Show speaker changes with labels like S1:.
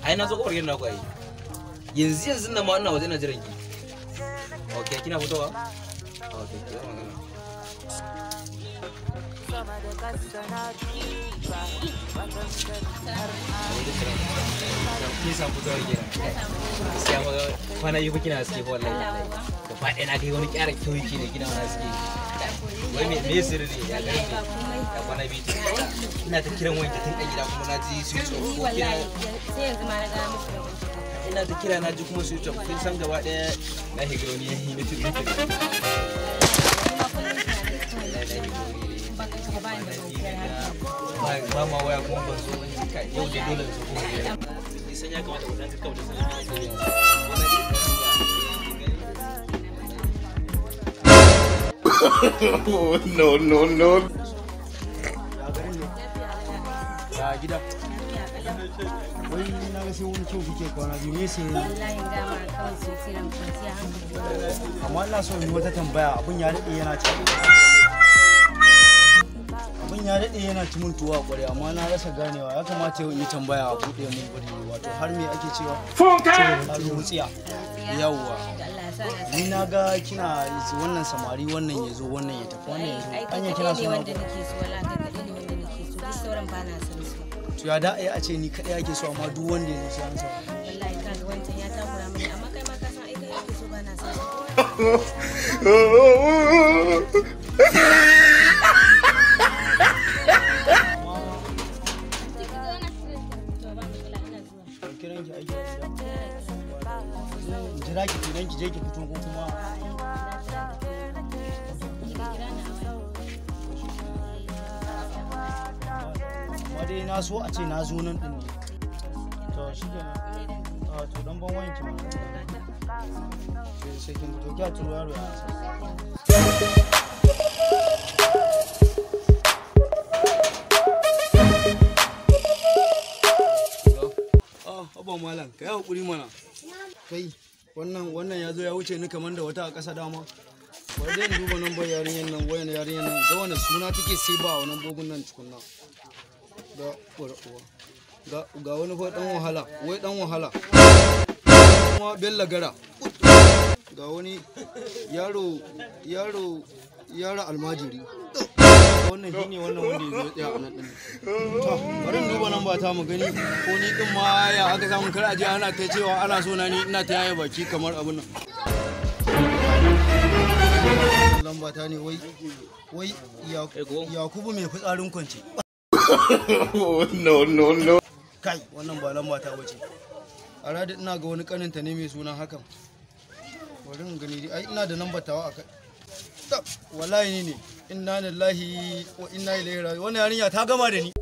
S1: ai na zo kofar gidan naku ai. Yanzu nan ma ina waje ina jiran ki. Okay, kina fitowa? Okay, ki zama magana. Kin san fitowar gidan. Sai ma kwana yi kina suke fa wallahi. Da faɗi na kai wani ƙyara kyauki ne kina wani suke. Wai me sirri ne ya gari ne? Ya kwana biyu. Ina ta kiran wanki tun ɗan gida kuma na ji su tsoro.
S2: Wallahi sai yanzu ma na ga musu.
S1: Ina ta kira na ji kuma su ta kun san gaba daya na higroni yayi na tudu ba ma waya kuma ban so in ka yau da dole su kuma ni san ya kamata wannan duka wannan no ya gida wai na ga sai wani kyau kike kwana biyu ne sai
S2: wallahi dama kawai sai tsiran kwanciya hankali
S1: amma ina so in wata tambaya abun ya dade yana ci mun tuwa kware amma na rasa ganewa ya kamata yau in yi tambaya a bude mun guri wato har me ake cewa rutsiya yawwa ni na ga kina wannan samari wannan yazo wannan ya tafi wannan yazo anya kina so
S2: wanda nake so wallahi kadai ne wanda nake so duk sauran ba na son su
S1: to ya da a ce ni kadai yake so amma duk wanda ya so an sa
S2: wallahi kaga wancan ya takura mini amma kai ma ka san ai kai yake so ba na son kiran ki aiki jira ki idan ki je ki fito ko kuma dai na so a ce na zo nan din ne to shi kenan to dan ban wayan ki ma sai kin to ki turo yaro ya Aba malam kai hakuri mana kai wannan yazo ya wuce ni kaman da wata a ƙasa dama wai dai duba number yarinyan nan wayan yarinyan nan da wannan suna take sai ba wannan bogun nan tukunna da ga wani fa dan wahala wai dan wahala kuma bella gara ga wani yaro almajiri wannan shine wannan wanda ya tsaya a nan din to bari duba nan ba ta mu gani ko ni din ma ya aka samu kar aje ana ta cewa ana so na ni ina ta yaye baki kamar abun nan lamba ta ne wai Yakubu mai fitsarin kwance no kai wannan ba lamba ta bace a rada ina ga wani kaninta ne mai suna hakan bari in gani ai ina da lambar tawa akai wallahi ni ne inna lillahi wa inna ilaihi raji'un wannan yarinya ta gama da ni